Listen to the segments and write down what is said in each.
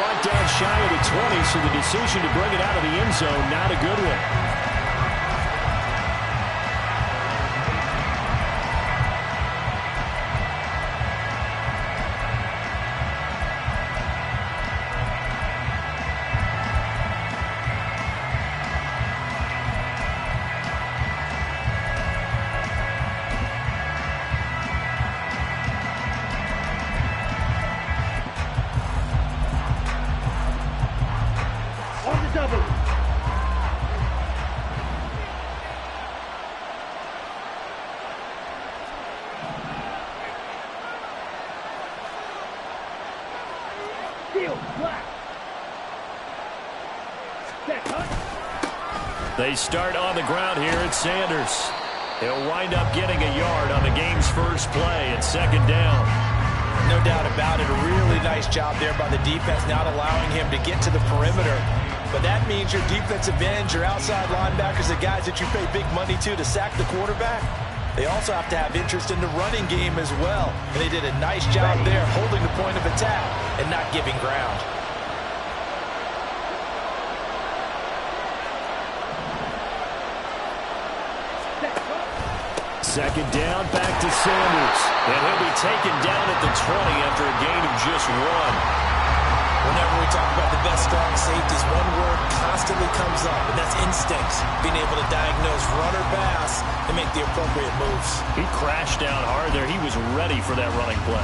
brought down shy of the 20, so the decision to bring it out of the end zone, not a good one. They start on the ground here at Sanders. He'll wind up getting a yard on the game's first play at second down. No doubt about it. A really nice job there by the defense, not allowing him to get to the perimeter. But that means your defensive ends, your outside linebackers, the guys that you pay big money to sack the quarterback, they also have to have interest in the running game as well. And they did a nice job there holding the point of attack and not giving ground. Second down, back to Sanders. And he'll be taken down at the 20 after a gain of just 1. Whenever we talk about the best strong safeties, one word constantly comes up, and that's instincts. Being able to diagnose run or pass and make the appropriate moves. He crashed down hard there. He was ready for that running play.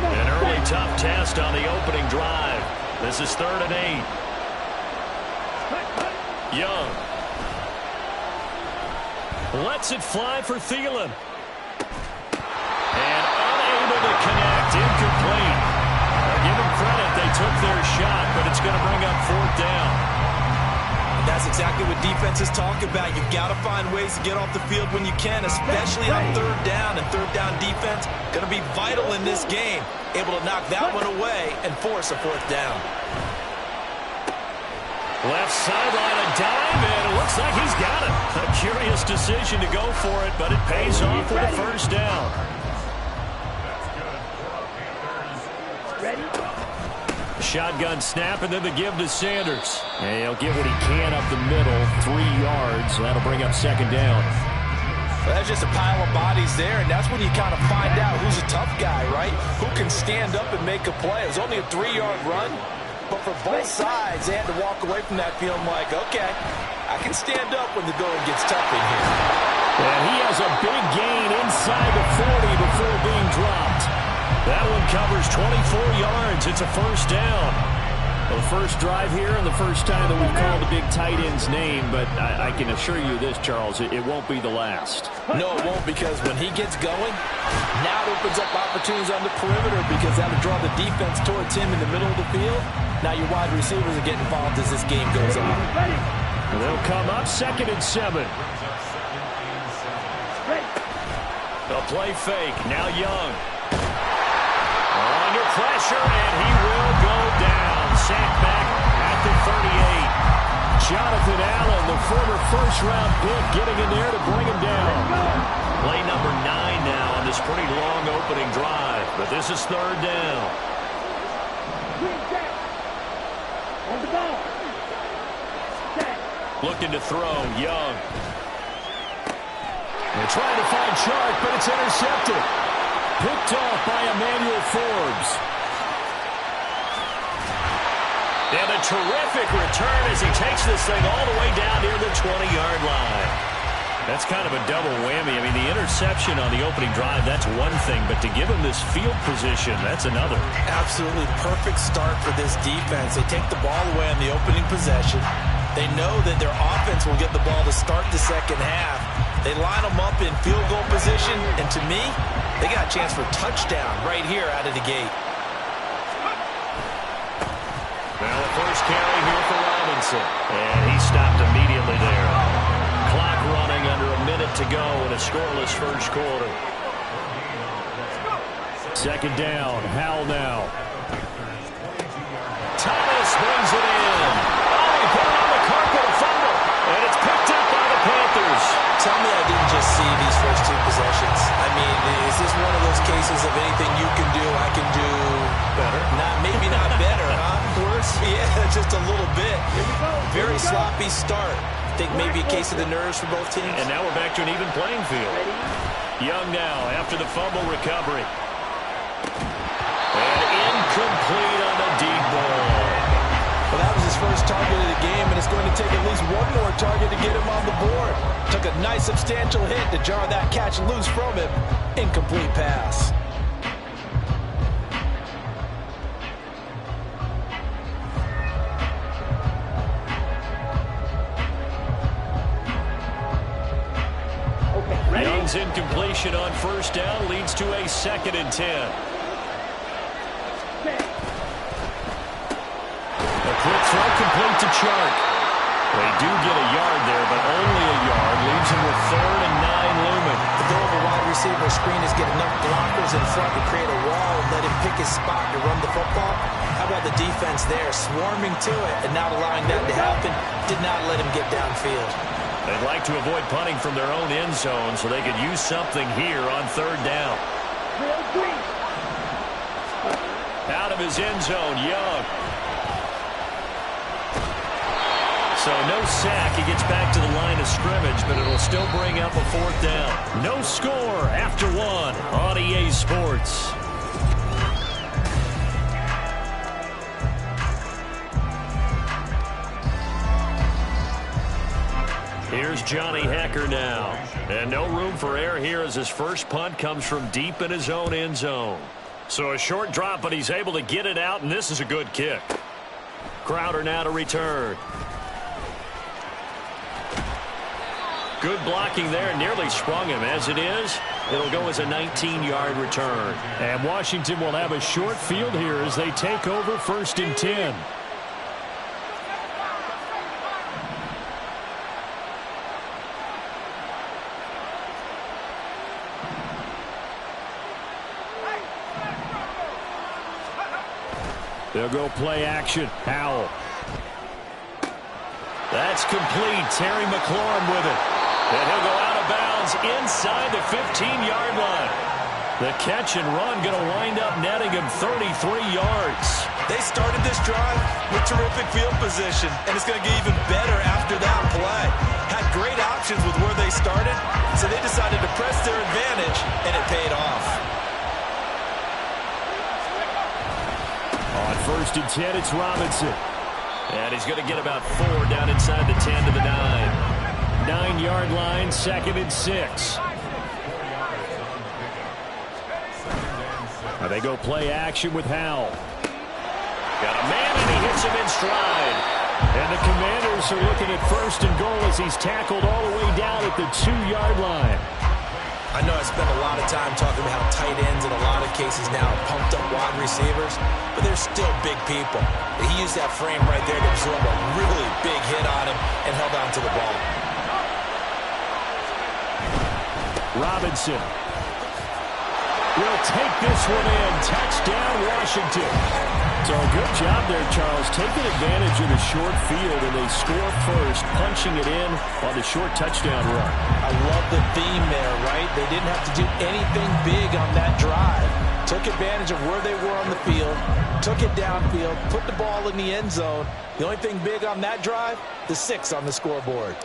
An early tough test on the opening drive. This is 3rd and 8. Young lets it fly for Thielen. And unable to connect, incomplete. Now give them credit, they took their shot, but it's going to bring up 4th down. And that's exactly what defenses talk about. You've got to find ways to get off the field when you can, especially on 3rd down. And 3rd down defense going to be vital in this game. Able to knock that one away and force a 4th down. Left sideline, a dive, and it looks like he's got it. A curious decision to go for it, but it pays off with a 1st down. Shotgun snap, and then the give to Sanders. And he'll get what he can up the middle, 3 yards. That'll bring up 2nd down. Well, that's just a pile of bodies there, and that's when you kind of find out who's a tough guy, right? Who can stand up and make a play. It was only a 3-yard run. But for both sides, they had to walk away from that feeling like, okay, I can stand up when the going gets tough in here. And he has a big gain inside the 40 before being dropped. That one covers 24 yards. It's a 1st down. Well, the first drive here and the first time that we've called the big tight end's name, but I can assure you this, Charles, it won't be the last. No, it won't, because when he gets going, now it opens up opportunities on the perimeter because that'll draw the defense towards him in the middle of the field. Now your wide receivers are getting involved as this game goes on. They'll come up 2nd and 7. They'll play fake. Now Young. Under pressure, and he will go down. Sacked back at the 38. Jonathan Allen, the former first-round pick, getting in there to bring him down. Play number 9 now on this pretty long opening drive, but this is 3rd down. Looking to throw, Young. They're trying to find Chark, but it's intercepted. Picked off by Emmanuel Forbes. And a terrific return as he takes this thing all the way down near the 20-yard line. That's kind of a double whammy. I mean, the interception on the opening drive, that's one thing, but to give him this field position, that's another. Absolutely perfect start for this defense. They take the ball away on the opening possession. They know that their offense will get the ball to start the second half. They line them up in field goal position, and to me, they got a chance for a touchdown right here out of the gate. Well, the first carry here for Robinson, and he stopped immediately there. Clock running under a minute to go in a scoreless first quarter. Second down, Howell now. Thomas brings it in. Oh, he put it on the carpet, a fumble, and it's picked up by the Panthers. Tell me I didn't just see these first 2 possessions. I mean, is this one of those cases of anything you can do, I can do better? Maybe not better, just a little bit. Very sloppy start. I think maybe a case of the nerves for both teams. And now we're back to an even playing field. Young now after the fumble recovery. And incomplete on the deep ball. Well, that was his first target of the game, and it's going to take at least one more target to get him on the board. Took a nice substantial hit to jar that catch loose from him. Incomplete pass. Young's incompletion on first down leads to a 2nd and 10. A quick throw complete to Chark. They do get a yard there, but only a yard. Leaves him with 3rd and 9 looming. The goal of a wide receiver screen is get enough blockers in front to create a wall and let him pick his spot to run the football. How about the defense there, swarming to it and not allowing that to happen? Did not let him get downfield. They'd like to avoid punting from their own end zone so they could use something here on 3rd down. Out of his end zone, Young. So no sack. He gets back to the line of scrimmage, but it'll still bring up a 4th down. No score after 1 on EA Sports. Here's Johnny Hecker now. And no room for error here as his first punt comes from deep in his own end zone. So a short drop, but he's able to get it out, and this is a good kick. Crowder now to return. Good blocking there, nearly sprung him. As it is, it'll go as a 19-yard return. And Washington will have a short field here as they take over 1st and 10. They'll go play action. Howell. That's complete. Terry McLaurin with it. And he'll go out of bounds inside the 15-yard line. The catch and run going to wind up netting him 33 yards. They started this drive with terrific field position, and it's going to get even better after that play. Had great options with where they started, so they decided to press their advantage, and it paid off. On 1st and 10, it's Robinson. And he's going to get about 4 down inside the 10 to the 9. 9-yard line, 2nd and 6. Now they go play action with Howell. Got a man, and he hits him in stride. And the Commanders are looking at 1st and goal as he's tackled all the way down at the 2-yard line. I know I spent a lot of time talking about how tight ends in a lot of cases now are pumped up wide receivers, but they're still big people. He used that frame right there to absorb a really big hit on him and held on to the ball. Robinson will take this one in. Touchdown, Washington. So good job there, Charles, taking advantage of the short field, and they score first, punching it in on the short touchdown run. I love the theme there, right? They didn't have to do anything big on that drive. Took advantage of where they were on the field, took it downfield, put the ball in the end zone. The only thing big on that drive, the 6 on the scoreboard.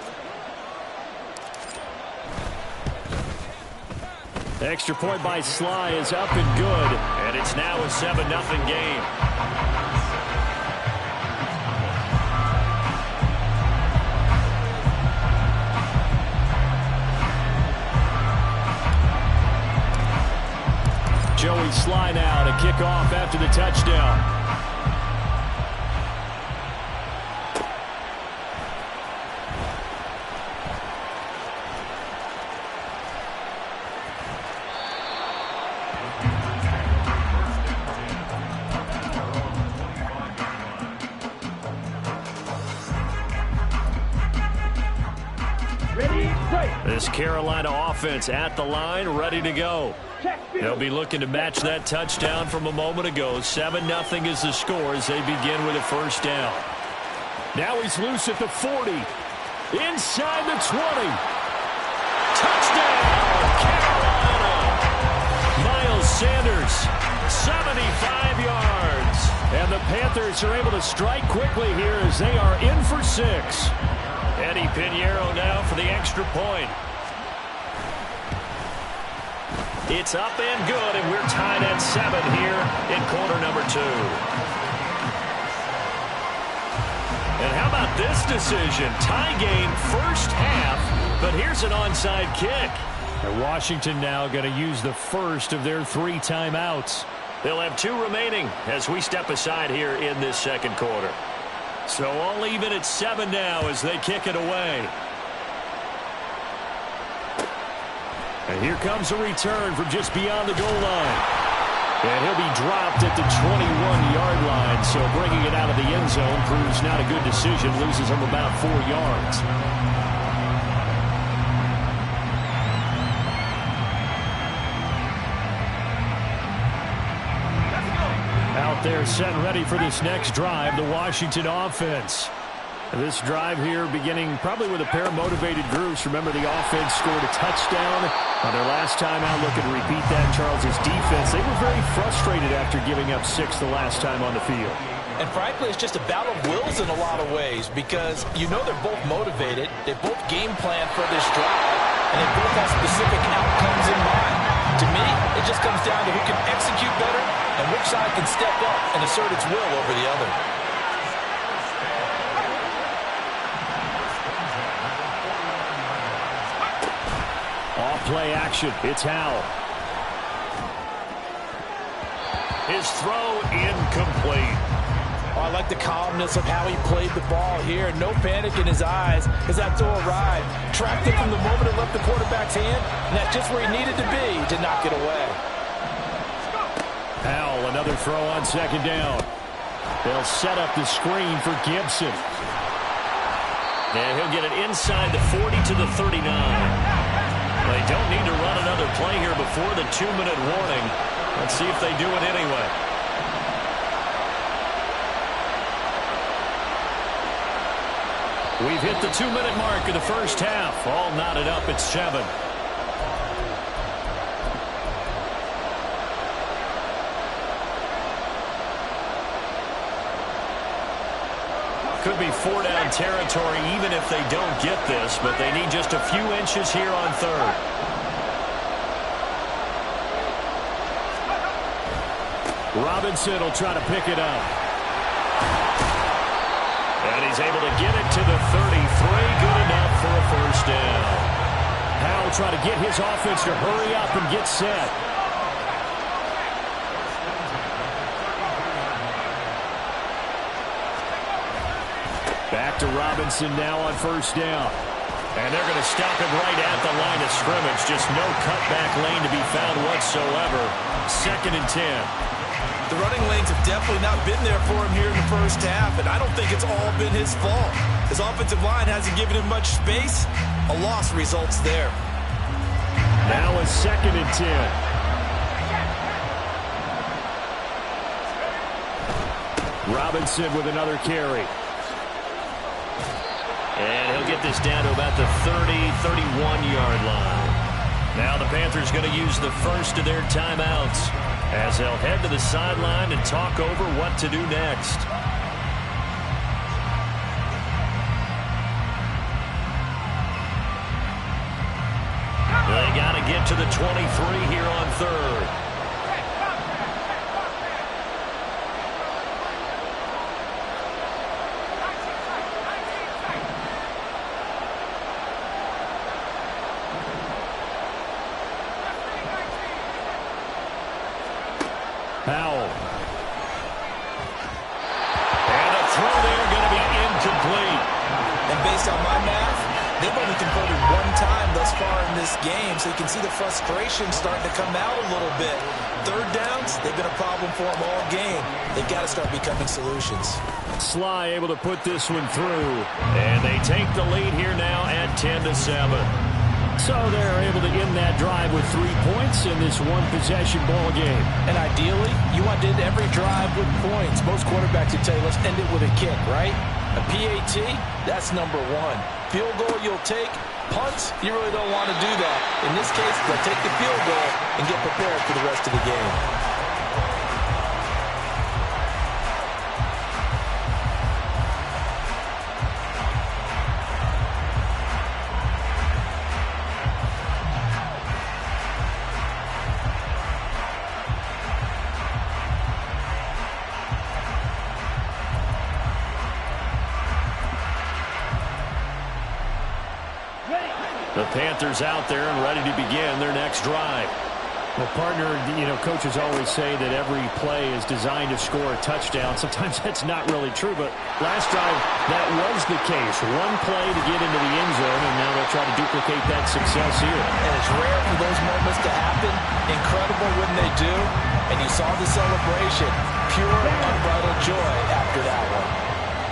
Extra point by Sly is up and good, and it's now a 7-0 game. Joey Sly now to kick off after the touchdown. This Carolina offense at the line, ready to go. They'll be looking to match that touchdown from a moment ago. 7-0 is the score as they begin with a 1st down. Now he's loose at the 40. Inside the 20. Touchdown, Carolina. Miles Sanders, 75 yards. And the Panthers are able to strike quickly here as they are in for 6. Eddie Pinheiro now for the extra point. It's up and good, and we're tied at 7 here in quarter number 2. And how about this decision? Tie game first half, but here's an onside kick. And Washington now going to use the first of their 3 timeouts. They'll have 2 remaining as we step aside here in this second quarter. So all even at 7 now as they kick it away. And here comes a return from just beyond the goal line. And he'll be dropped at the 21-yard line. So bringing it out of the end zone proves not a good decision. Loses him about 4 yards. Out there set and ready for this next drive, the Washington offense. This drive here beginning probably with a pair of motivated groups. Remember, the offense scored a touchdown on their last time out. Looking to repeat that. Charles' defense, they were very frustrated after giving up 6 the last time on the field. And frankly, it's just a battle of wills in a lot of ways because you know they're both motivated. They both game plan for this drive, and they both have specific outcomes in mind. To me, it just comes down to who can execute better and which side can step up and assert its will over the other. Off-play action. It's Howell. His throw incomplete. Oh, I like the calmness of how he played the ball here. No panic in his eyes as that throw arrived. Tracked it from the moment it left the quarterback's hand, and that's just where he needed to be to knock it away. Howell, another throw on second down. They'll set up the screen for Gibson. And he'll get it inside the 40 to the 39. They don't need to run another play here before the 2-minute warning. Let's see if they do it anyway. We've hit the 2-minute mark of the first half. All knotted up at 7. Could be 4-down territory even if they don't get this, but they need just a few inches here on 3rd. Robinson will try to pick it up. And he's able to get it to the 33. Good enough for a first down. Howell trying to get his offense to hurry up and get set. Back to Robinson now on first down. And they're going to stop him right at the line of scrimmage. Just no cutback lane to be found whatsoever. 2nd and 10. The running lanes have definitely not been there for him here in the first half, and I don't think it's all been his fault. His offensive line hasn't given him much space. A loss results there. Now a 2nd and 10. Robinson with another carry. And he'll get this down to about the 31-yard line. Now the Panthers going to use the first of their timeouts as they'll head to the sideline and talk over what to do next. They got to get to the 23 here on 3rd. Howell. And a throw there going to be incomplete. And based on my math, they've only converted 1 time thus far in this game, so you can see the frustration starting to come out a little bit. 3rd downs, they've been a problem for them all game. They've got to start becoming solutions. Sly able to put this one through. And they take the lead here now at 10-7. So they're able to end that drive with 3 points in this one-possession ball game. And ideally, you want to end every drive with points. Most quarterbacks would tell you, let's end it with a kick, right? A PAT, that's number 1. Field goal you'll take. Punts, you really don't want to do that. In this case, they'll take the field goal and get prepared for the rest of the game. The Panthers out there and ready to begin their next drive. Well, partner, coaches always say that every play is designed to score a touchdown. Sometimes that's not really true, but last drive, that was the case. One play to get into the end zone, and now they'll try to duplicate that success here. And it's rare for those moments to happen. Incredible when they do. And you saw the celebration. Pure, unbridled joy after that one.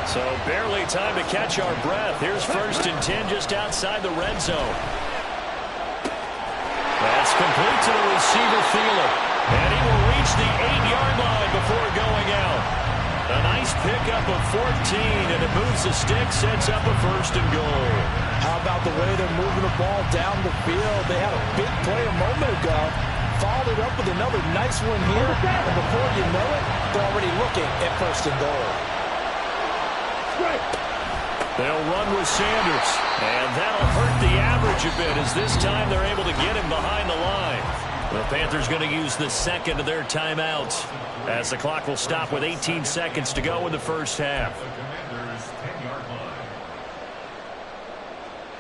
So barely time to catch our breath. Here's 1st and 10 just outside the red zone. That's complete to the receiver, Thielen. And he will reach the 8-yard line before going out. A nice pickup of 14, and it moves the stick, sets up a 1st and goal. How about the way they're moving the ball down the field? They had a big play a moment ago. Followed it up with another nice one here. And before you know it, they're already looking at 1st and goal. They'll run with Sanders, and that'll hurt the average a bit as this time they're able to get him behind the line. The Panthers going to use the second of their timeouts as the clock will stop with 18 seconds to go in the first half.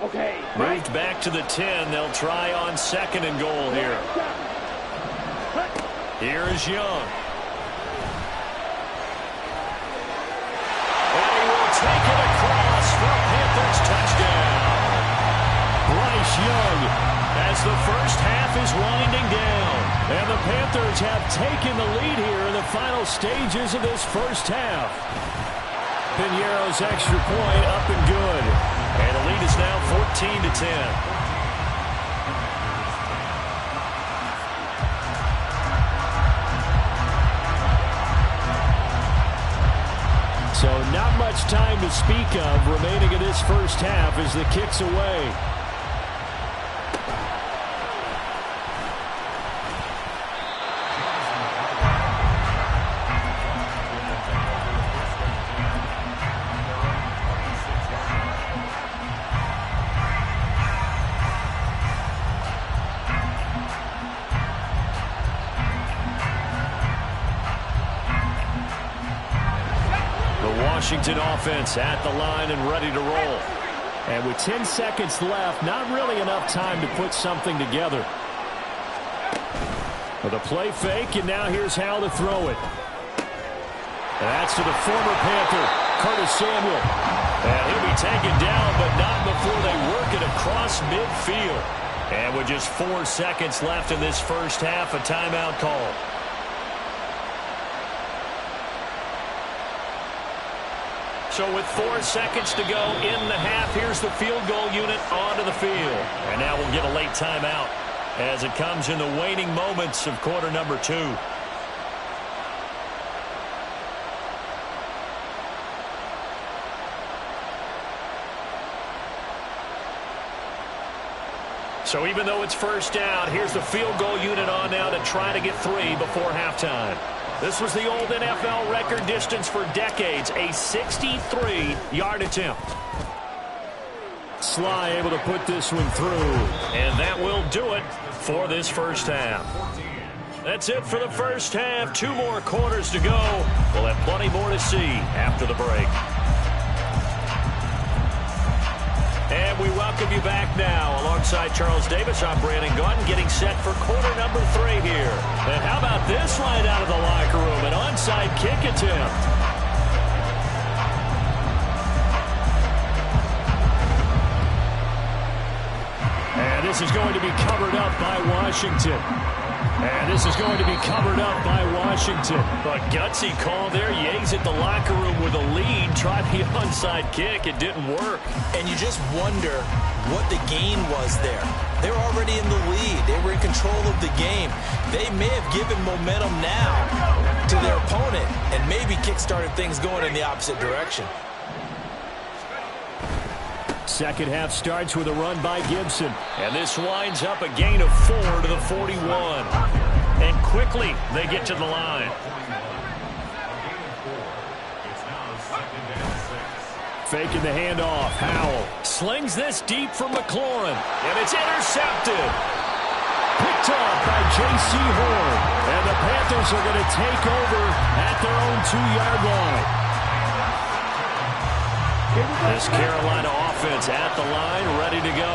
Okay. Moved back to the 10. They'll try on 2nd and goal here. Here is Young. Take it across for a Panthers touchdown. Bryce Young as the first half is winding down. And the Panthers have taken the lead here in the final stages of this first half. Piñeiro's extra point up and good. And the lead is now 14-10. So not much time to speak of remaining in this first half as the kick's away. Washington offense at the line and ready to roll. And with 10 seconds left, not really enough time to put something together. With a play fake, and now here's how to throw it. That's to the former Panther, Curtis Samuel. And he'll be taken down, but not before they work it across midfield. And with just 4 seconds left in this first half, a timeout call. So with 4 seconds to go in the half, here's the field goal unit onto the field. And now we'll get a late timeout as it comes in the waning moments of quarter number 2. So even though it's first down, here's the field goal unit on now to try to get 3 before halftime. This was the old NFL record distance for decades, a 63-yard attempt. Sly able to put this one through. And that will do it for this first half. That's it for the first half. 2 more quarters to go. We'll have plenty more to see after the break. And we welcome you back now. Alongside Charles Davis, I'm Brandon Gaudin, getting set for quarter number 3 here. And how about this right out of the locker room? An onside kick attempt. And this is going to be covered up by Washington. And this is going to be covered up by Washington. But gutsy call there. Yates at the locker room with a lead. Tried the onside kick. It didn't work. And you just wonder what the gain was there. They were already in the lead. They were in control of the game. They may have given momentum now to their opponent and maybe kick-started things going in the opposite direction. Second half starts with a run by Gibson. And this winds up a gain of 4 to the 41. And quickly they get to the line. Faking the handoff. Howell slings this deep for McLaurin. And it's intercepted. Picked off by J.C. Horn. And the Panthers are going to take over at their own 2-yard line. This Carolina offense at the line, ready to go.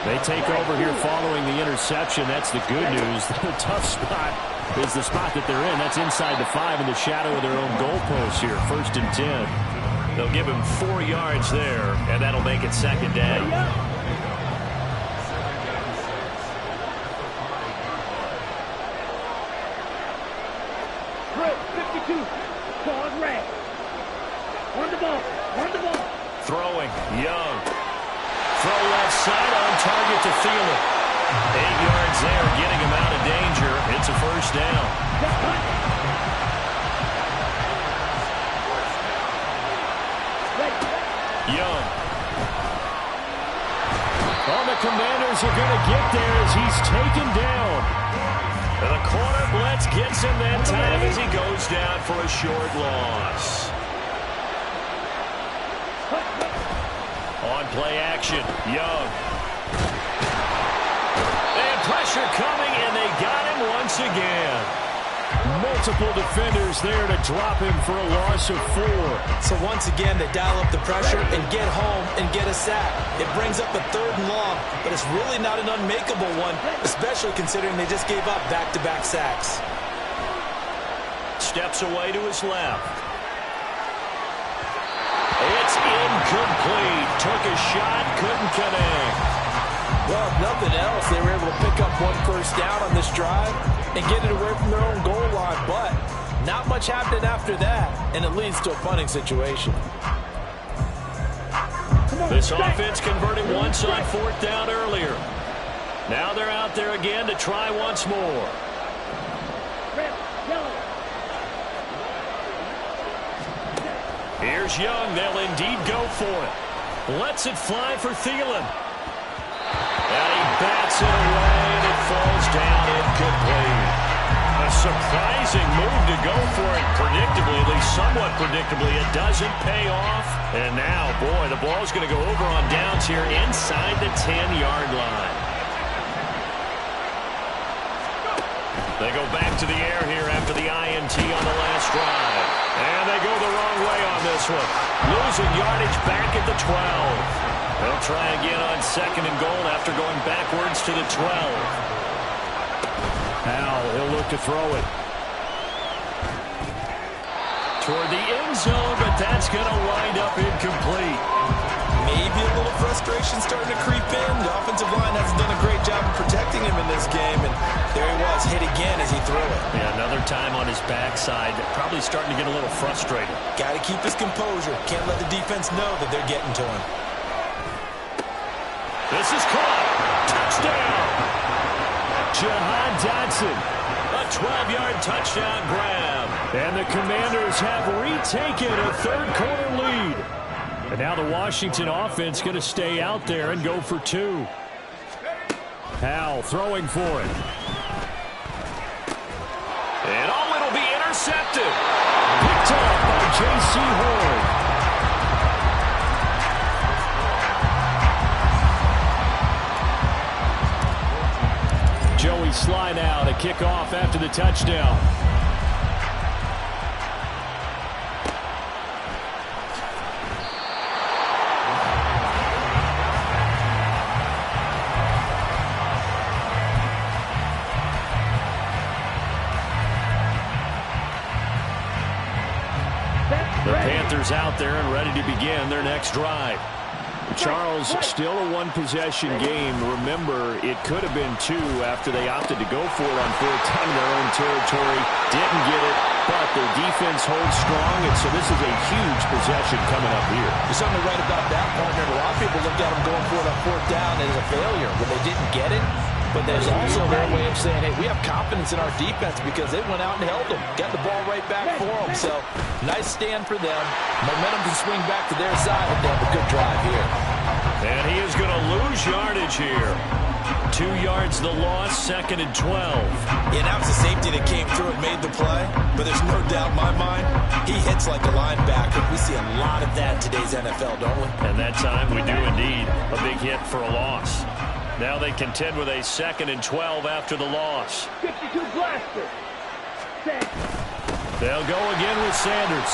They take over here following the interception. That's the good news. The tough spot is the spot that they're in. That's inside the 5 in the shadow of their own goalpost here. 1st and 10. They'll give him 4 yards there, and that'll make it 2nd down. Throwing, Young. Throw left side on target to Thielen. 8 yards there, getting him out of danger. It's a 1st down. Young. Oh, the Commanders are going to get there as he's taken down. And the corner blitz gets him that time as he goes down for a short loss. On play action, Young. And pressure coming, and they got him once again. Multiple defenders there to drop him for a loss of 4. So once again, they dial up the pressure and get home and get a sack. It brings up a 3rd and long, but it's really not an unmakeable one, especially considering they just gave up back-to-back sacks. Steps away to his left. It's incomplete. Took a shot, couldn't connect. Well, if nothing else, they were able to pick up 1 1st down on this drive and get it away from their own goal line. But not much happened after that, and it leads to a punting situation. This offense converting once on 4th down earlier. Now they're out there again to try once more. Here's Young. They'll indeed go for it. Lets it fly for Thielen. And he bats it away, and it falls down incomplete. A surprising move to go for it predictably, at least somewhat predictably. It doesn't pay off. And now, boy, the ball's going to go over on downs here inside the 10-yard line. They go back to the air here after the INT on the last drive. And they go the wrong way on this one. Losing yardage back at the 12. They'll try again on 2nd and goal after going backwards to the 12. Now he'll look to throw it. Toward the end zone, but that's going to wind up incomplete. Maybe a little frustration starting to creep in. The offensive line hasn't done a great job of protecting him in this game, and there he was, hit again as he threw it. Yeah, another time on his backside, probably starting to get a little frustrated. Got to keep his composure. Can't let the defense know that they're getting to him. This is caught. Touchdown. Jahan Dotson. A 12-yard touchdown grab. And the Commanders have retaken a 3rd-quarter lead. And now the Washington offense going to stay out there and go for 2. Howell throwing for it. And it'll be intercepted. Picked up by J.C. Horn. Joey Sly now to kick off after the touchdown. The Panthers out there and ready to begin their next drive. Charles, still a 1-possession game. Remember, it could have been 2 after they opted to go for it on 4th down in their own territory. Didn't get it, but their defense holds strong, and so this is a huge possession coming up here. There's something right about that, partner. A lot of people look at them going for it on 4th down as a failure when they didn't get it. But there's also their way of saying, hey, we have confidence in our defense because they went out and held them. Got the ball right back for them. So, nice stand for them. Momentum can swing back to their side, and they have a good drive here. And he is going to lose yardage here. 2 yards the loss, 2nd and 12. Yeah, that was the safety that came through and made the play. But there's no doubt in my mind, he hits like a linebacker. We see a lot of that in today's NFL, don't we? And that time we do indeed. A big hit for a loss. Now they contend with a 2nd and 12 after the loss. 52 blaster. They'll go again with Sanders.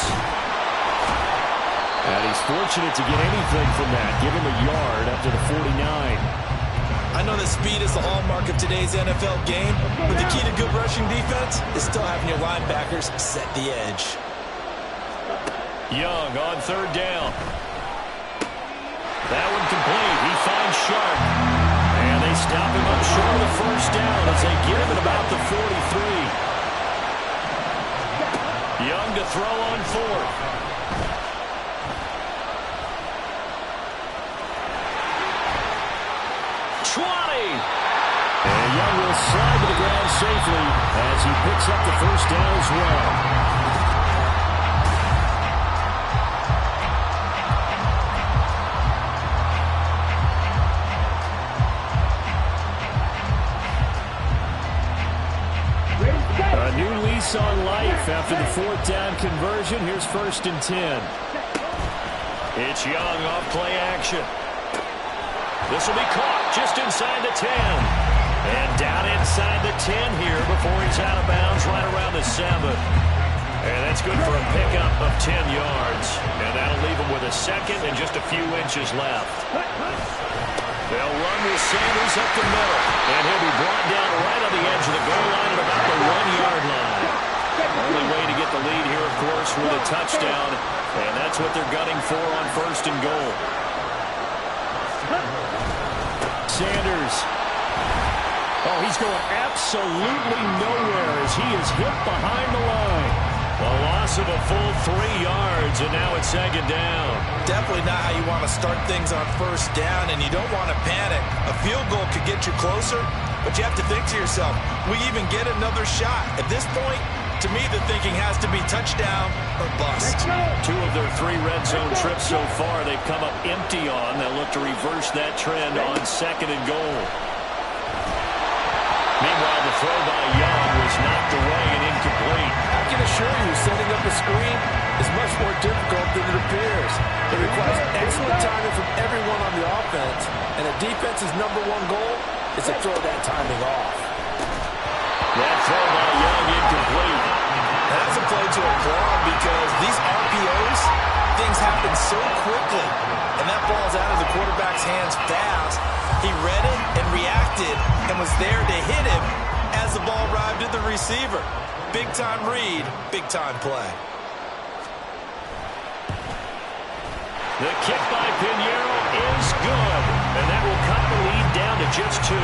And he's fortunate to get anything from that. Give him a yard up to the 49. I know that speed is the hallmark of today's NFL game, but the key to good rushing defense is still having your linebackers set the edge. Young on third down. That one complete. He finds Sharp. And they stop him up short of the first down as they get him at about the 43. Young to throw on fourth. And Young will slide to the ground safely as he picks up the first down as well. A new lease on life after the fourth down conversion. Here's 1st and 10. It's Young off play action. This will be caught just inside the 10. And down inside the 10 here before he's out of bounds right around the 7. And that's good for a pickup of 10 yards. And that'll leave him with a second and just a few inches left. They'll run with Sanders up the middle. And he'll be brought down right on the edge of the goal line at about the 1-yard line. Only way to get the lead here, of course, with a touchdown. And that's what they're gunning for on 1st and goal. Sanders. Oh, he's going absolutely nowhere as he is hit behind the line. A loss of a full 3 yards, and now it's 2nd down. Definitely not how you want to start things on 1st down, and you don't want to panic. A field goal could get you closer, but you have to think to yourself, we even get another shot. At this point, to me, the thinking has to be touchdown or bust. 2 of their 3 red zone trips so far they've come up empty on. They'll look to reverse that trend on 2nd and goal. Meanwhile, the throw by Young was knocked away and incomplete. I can assure you, setting up a screen is much more difficult than it appears. It requires excellent timing from everyone on the offense, and a defense's #1 goal is to throw that timing off. That throw by Young incomplete. That's a play to applaud because these RPOs, things happen so quickly, and that ball's out of the quarterback's hands fast. He read it and reacted and was there to hit him as the ball arrived at the receiver. Big-time read, big-time play. The kick by Pinheiro is good, and that will cut the lead down to just 2.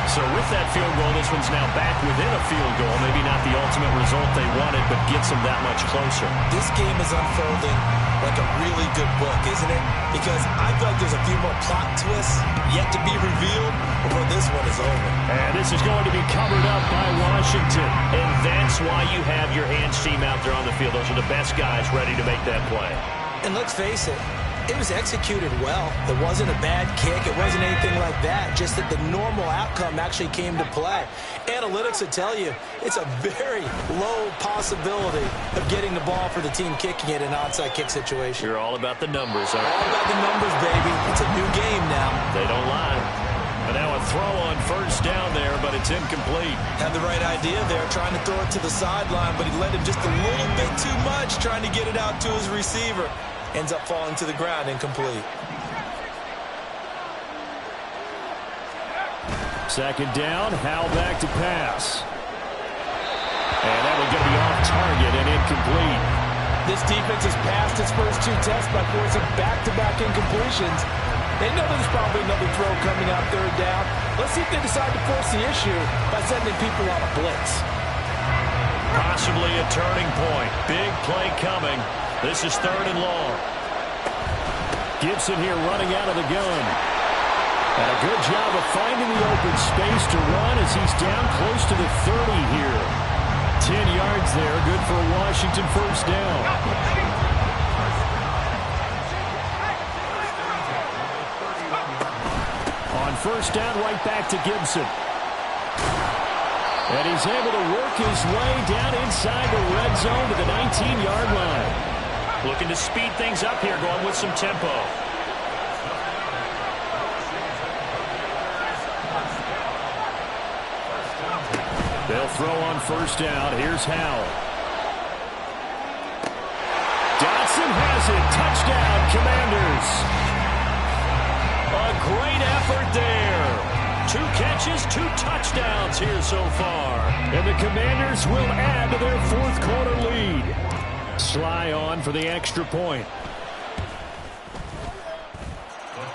So with that field goal, this one's now back within a field goal. Maybe not the ultimate result they wanted, but gets them that much closer. This game is unfolding like a really good book, isn't it? Because I feel like there's a few more plot twists yet to be revealed before this one is over. And this is going to be covered up by Washington. And that's why you have your hands team out there on the field. Those are the best guys ready to make that play. And let's face it, it was executed well. It wasn't a bad kick. It wasn't anything like that. Just that the normal outcome actually came to play. Analytics will tell you it's a very low possibility of getting the ball for the team kicking it in an onside kick situation. You're all about the numbers, aren't you? All about the numbers, baby. It's a new game now. They don't lie. And now a throw on 1st down there, but it's incomplete. Had the right idea there, trying to throw it to the sideline, but he led him just a little bit too much, trying to get it out to his receiver. Ends up falling to the ground, incomplete. 2nd down, Howell back to pass. And that one's going to be off target and incomplete. This defense has passed its first 2 tests by forcing back-to-back incompletions. They know there's probably another throw coming out 3rd down. Let's see if they decide to force the issue by sending people on a blitz. Possibly a turning point. Big play coming. This is 3rd and long. Gibson here running out of the gun. And a good job of finding the open space to run as he's down close to the 30 here. 10 yards there, good for a Washington 1st down. On 1st down, right back to Gibson. And he's able to work his way down inside the red zone to the 19-yard line. Looking to speed things up here, going with some tempo. They'll throw on 1st down. Here's Howell. Dotson has it. Touchdown, Commanders. A great effort there. 2 catches, 2 touchdowns here so far. And the Commanders will add to their 4th quarter lead. Sly on for the extra point.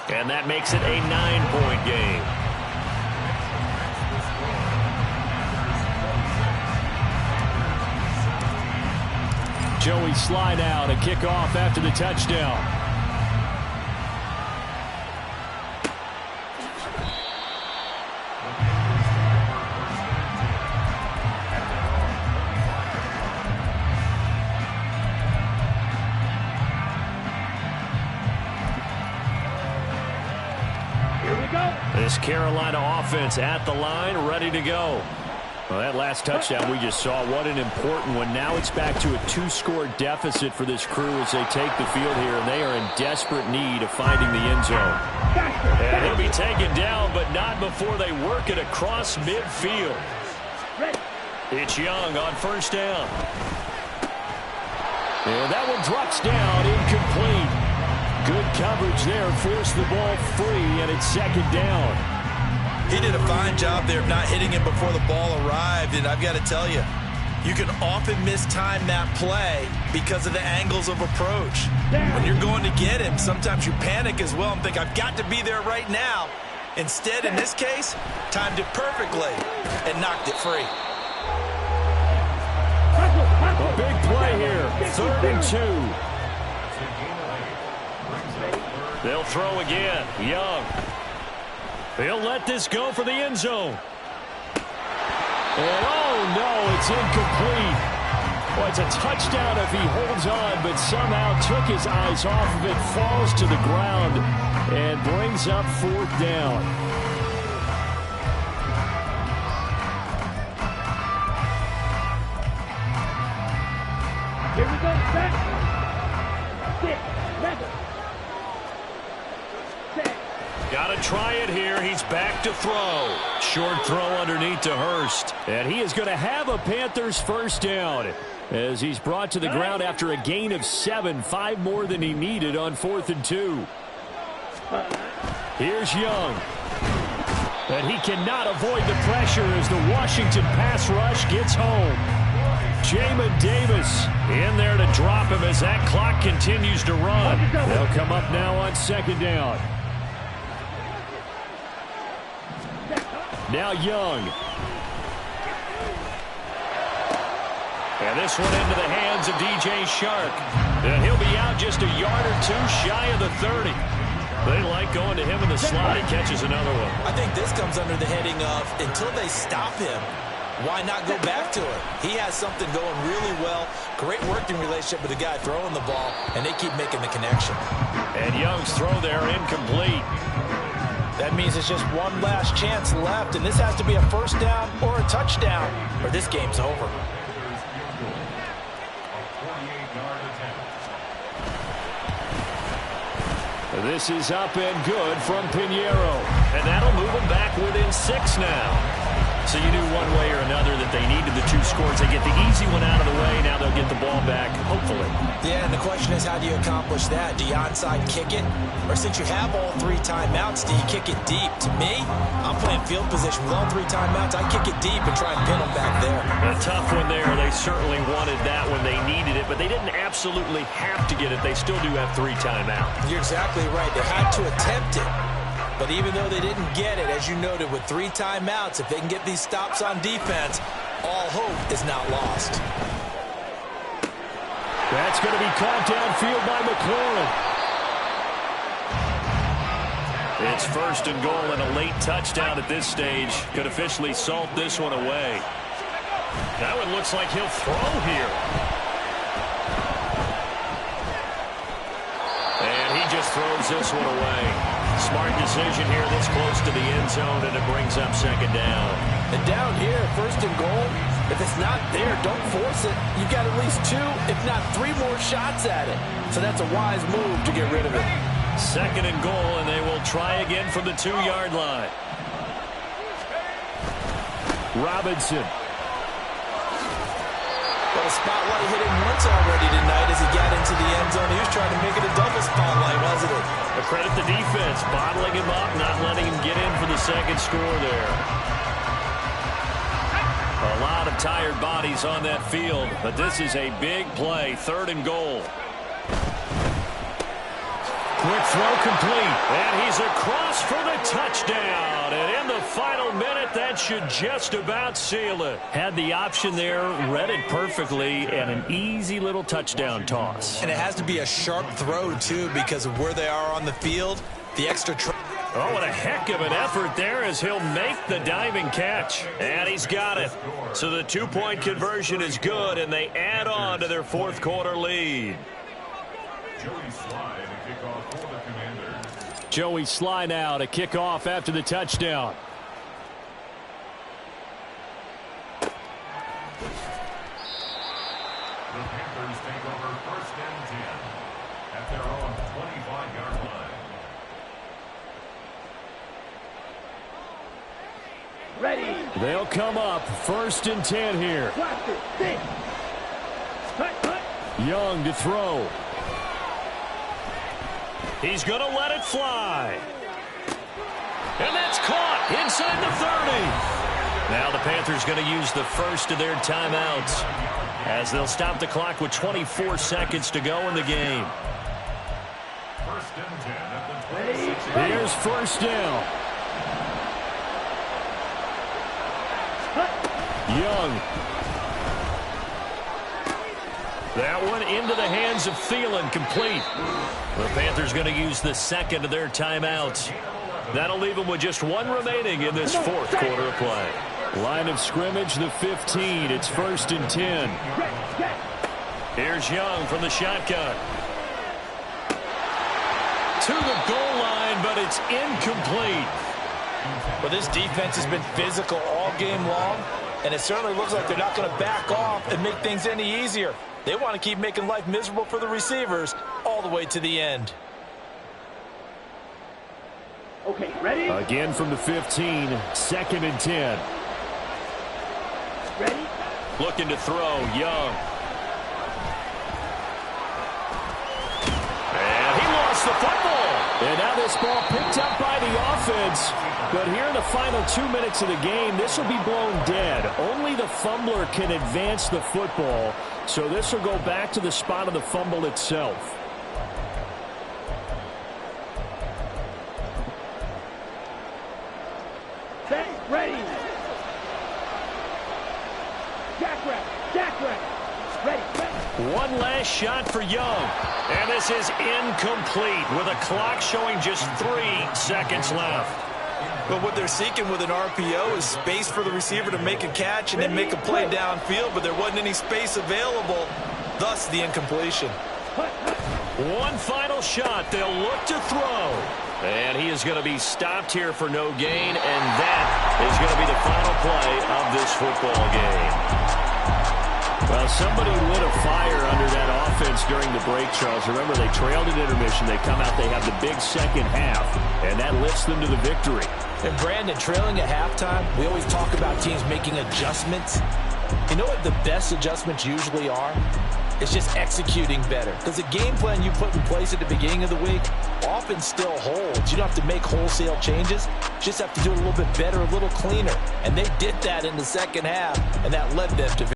And that makes it a 9-point game. Joey slide out, a kickoff after the touchdown. This Carolina offense at the line, ready to go. Well, that last touchdown we just saw, what an important one. Now it's back to a 2-score deficit for this crew as they take the field here, and they are in desperate need of finding the end zone. And he'll be taken down, but not before they work it across midfield. It's Young on 1st down. And that one drops down, incomplete. Good coverage there, forced the ball free, and it's 2nd down. He did a fine job there of not hitting him before the ball arrived, and I've got to tell you, you can often mistime that play because of the angles of approach. When you're going to get him, sometimes you panic as well and think, I've got to be there right now. Instead, in this case, timed it perfectly and knocked it free. A big play here, 3rd and 2. They'll throw again. Young. He'll let this go for the end zone. And oh no, it's incomplete. Well, it's a touchdown if he holds on, but somehow took his eyes off of it, falls to the ground, and brings up 4th down. Here we go, set. 6, 7. Got to try it here. He's back to throw. Short throw underneath to Hurst. And he is going to have a Panthers 1st down as he's brought to the ground after a gain of 7, 5 more than he needed on 4th and 2. Here's Young. And he cannot avoid the pressure as the Washington pass rush gets home. Jamin Davis in there to drop him as that clock continues to run. They'll come up now on 2nd down. Now Young. And this one into the hands of DJ Shark. And he'll be out just a yard or 2 shy of the 30. They like going to him in the slot. He catches another one. I think this comes under the heading of, until they stop him, why not go back to it? He has something going really well. Great working relationship with the guy throwing the ball, and they keep making the connection. And Young's throw there incomplete. That means it's just one last chance left, and this has to be a 1st down or a touchdown, or this game's over. This is up and good from Pinheiro. And that'll move them back within 6 now. So you knew one way or another that they needed the 2 scores. They get the easy one out of the way. Now they'll get the ball back, hopefully. Yeah, and the question is, how do you accomplish that? Do you onside kick it? Or since you have all 3 timeouts, do you kick it deep? To me, I'm playing field position with all 3 timeouts. I kick it deep and try and pin them back there. A tough one there. They certainly wanted that when they needed it, but they didn't absolutely have to get it. They still do have 3 timeouts. You're exactly right. They had to attempt it. But even though they didn't get it, as you noted, with 3 timeouts, if they can get these stops on defense, all hope is not lost. That's going to be caught downfield by McLaurin. It's 1st and goal, and a late touchdown at this stage could officially salt this one away. That one looks like he'll throw here. And he just throws this one away. Smart decision here this close to the end zone, and it brings up 2nd down. And down here, 1st and goal, if it's not there, don't force it. You've got at least 2, if not 3 more shots at it. So that's a wise move to get rid of it. 2nd and goal, and they will try again from the 2-yard line. Robinson. Well, the spotlight hit him once already tonight as he got into the end zone. He was trying to make it a double spotlight, wasn't it? A credit the defense, bottling him up, not letting him get in for the second score there. A lot of tired bodies on that field, but this is a big play, 3rd and goal. Quick throw complete, and he's across for the touchdown. And in the final minute, that should just about seal it. Had the option there, read it perfectly, and an easy little touchdown toss. And it has to be a sharp throw, too, because of where they are on the field. The extra Oh, what a heck of an effort there as he'll make the diving catch. And he's got it. So the 2-point conversion is good, and they add on to their 4th quarter lead. Joey Sly now to kick off after the touchdown. The Panthers take over 1st and 10 at their own 25-yard line. Ready. They'll come up 1st and 10 here. Watch it. Sit. Cut. Young to throw. He's going to let it fly. And that's caught inside the 30. Now the Panthers going to use the first of their timeouts as they'll stop the clock with 24 seconds to go in the game. 1st and 10 at the 26. Here's 1st down. Young. That one into the hands of Thielen, complete. The Panthers going to use the 2nd of their timeouts. That'll leave them with just 1 remaining in this 4th quarter of play. Line of scrimmage, the 15. It's 1st and 10. Here's Young from the shotgun. To the goal line, but it's incomplete. Well, this defense has been physical all game long, and it certainly looks like they're not going to back off and make things any easier. They want to keep making life miserable for the receivers all the way to the end. Okay, ready? Again from the 15, 2nd and 10. Ready? Looking to throw, Young. And he lost the football. And now this ball picked up by the offense. But here in the final 2 minutes of the game, this will be blown dead. Only the fumbler can advance the football. So this will go back to the spot of the fumble itself. Set. Ready. Jackrabbit. Ready. One last shot for Young. And this is incomplete with a clock showing just 3 seconds left. But what they're seeking with an RPO is space for the receiver to make a catch and then make a play downfield, but there wasn't any space available, thus the incompletion. One final shot. They'll look to throw. And he is going to be stopped here for no gain, and that is going to be the final play of this football game. Well, somebody lit a fire under that offense during the break, Charles. Remember, they trailed at intermission. They come out, they have the big second half, and that lifts them to the victory. And Brandon, trailing at halftime, we always talk about teams making adjustments. You know what the best adjustments usually are? It's just executing better. Because the game plan you put in place at the beginning of the week often still holds. You don't have to make wholesale changes. You just have to do it a little bit better, a little cleaner. And they did that in the second half, and that led them to victory.